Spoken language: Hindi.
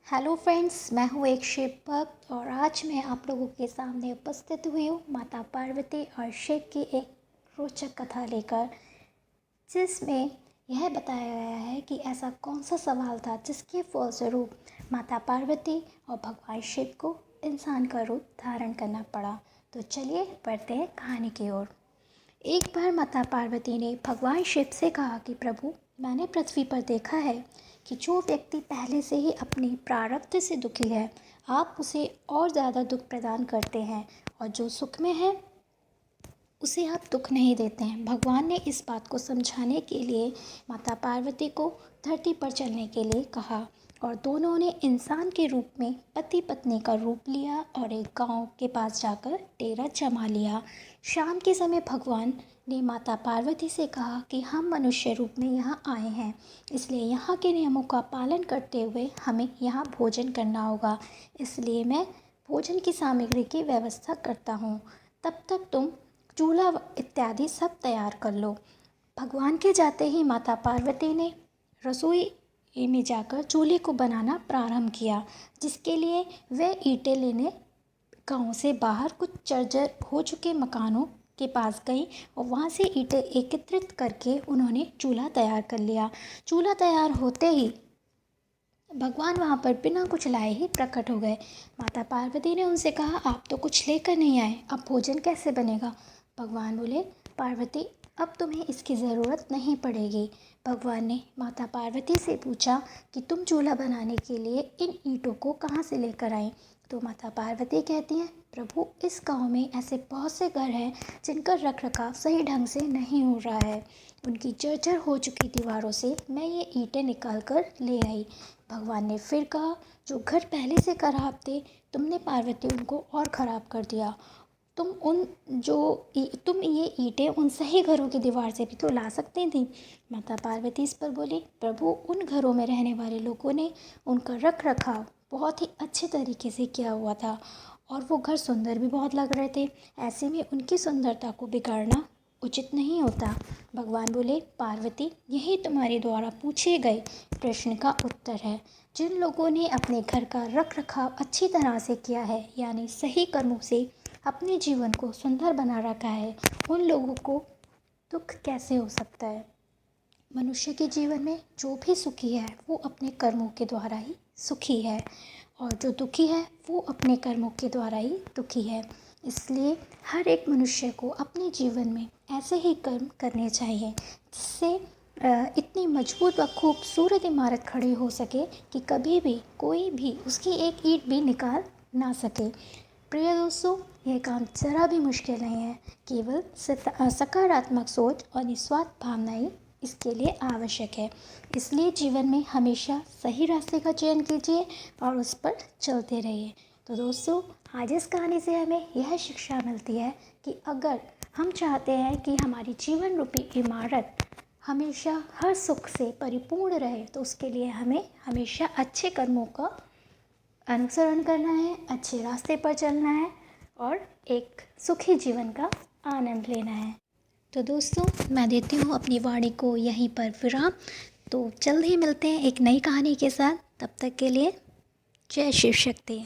हेलो फ्रेंड्स, मैं हूँ एक शिव भक्त और आज मैं आप लोगों के सामने उपस्थित हुई हूँ माता पार्वती और शिव की एक रोचक कथा लेकर, जिसमें यह बताया गया है कि ऐसा कौन सा सवाल था जिसके फलस्वरूप माता पार्वती और भगवान शिव को इंसान का रूप धारण करना पड़ा। तो चलिए बढ़ते हैं कहानी की ओर। एक बार माता पार्वती ने भगवान शिव से कहा कि प्रभु, मैंने पृथ्वी पर देखा है कि जो व्यक्ति पहले से ही अपनी प्रारब्ध से दुखी है, आप उसे और ज़्यादा दुख प्रदान करते हैं, और जो सुख में है उसे आप दुख नहीं देते हैं। भगवान ने इस बात को समझाने के लिए माता पार्वती को धरती पर चलने के लिए कहा और दोनों ने इंसान के रूप में पति पत्नी का रूप लिया और एक गांव के पास जाकर डेरा जमा लिया। शाम के समय भगवान ने माता पार्वती से कहा कि हम मनुष्य रूप में यहाँ आए हैं, इसलिए यहाँ के नियमों का पालन करते हुए हमें यहाँ भोजन करना होगा। इसलिए मैं भोजन की सामग्री की व्यवस्था करता हूँ, तब तक तुम चूल्हा इत्यादि सब तैयार कर लो। भगवान के जाते ही माता पार्वती ने रसोई में जाकर चूल्हे को बनाना प्रारंभ किया, जिसके लिए वे ईंटें लेने गांव से बाहर कुछ जर्जर हो चुके मकानों के पास गई और वहां से ईंटें एकत्रित करके उन्होंने चूल्हा तैयार कर लिया। चूल्हा तैयार होते ही भगवान वहाँ पर बिना कुछ लाए ही प्रकट हो गए। माता पार्वती ने उनसे कहा, आप तो कुछ लेकर नहीं आए, अब भोजन कैसे बनेगा? भगवान बोले, पार्वती, अब तुम्हें इसकी ज़रूरत नहीं पड़ेगी। भगवान ने माता पार्वती से पूछा कि तुम चूल्हा बनाने के लिए इन ईंटों को कहाँ से लेकर आए? तो माता पार्वती कहती हैं, प्रभु, इस गांव में ऐसे बहुत से घर हैं जिनका रखरखाव सही ढंग से नहीं हो रहा है। उनकी जर्जर हो चुकी दीवारों से मैं ये ईंटें निकाल कर ले आई। भगवान ने फिर कहा, जो घर पहले से खराब थे, तुमने पार्वती उनको और ख़राब कर दिया। तुम ये ईंटें उन सही घरों की दीवार से भी तो ला सकती थी। माता पार्वती इस पर बोली, प्रभु, उन घरों में रहने वाले लोगों ने उनका रख रखाव बहुत ही अच्छे तरीके से किया हुआ था और वो घर सुंदर भी बहुत लग रहे थे। ऐसे में उनकी सुंदरता को बिगाड़ना उचित नहीं होता। भगवान बोले, पार्वती, यही तुम्हारे द्वारा पूछे गए प्रश्न का उत्तर है। जिन लोगों ने अपने घर का रख रखाव अच्छी तरह से किया है, यानी सही कर्मों से अपने जीवन को सुंदर बना रखा है, उन लोगों को दुख कैसे हो सकता है? मनुष्य के जीवन में जो भी सुखी है वो अपने कर्मों के द्वारा ही सुखी है, और जो दुखी है वो अपने कर्मों के द्वारा ही दुखी है। इसलिए हर एक मनुष्य को अपने जीवन में ऐसे ही कर्म करने चाहिए जिससे इतनी मजबूत व खूबसूरत इमारत खड़ी हो सके कि कभी भी कोई भी उसकी एक ईंट भी निकाल ना सके। प्रिय दोस्तों, यह काम ज़रा भी मुश्किल नहीं है, केवल सकारात्मक सोच और निस्वार्थ भावना ही इसके लिए आवश्यक है। इसलिए जीवन में हमेशा सही रास्ते का चयन कीजिए और उस पर चलते रहिए। तो दोस्तों, आज इस कहानी से हमें यह शिक्षा मिलती है कि अगर हम चाहते हैं कि हमारी जीवन रूपी इमारत हमेशा हर सुख से परिपूर्ण रहे, तो उसके लिए हमें हमेशा अच्छे कर्मों का अनुसरण करना है, अच्छे रास्ते पर चलना है और एक सुखी जीवन का आनंद लेना है। तो दोस्तों, मैं देती हूँ अपनी वाणी को यहीं पर विराम। तो जल्द ही मिलते हैं एक नई कहानी के साथ। तब तक के लिए जय शिव शक्ति।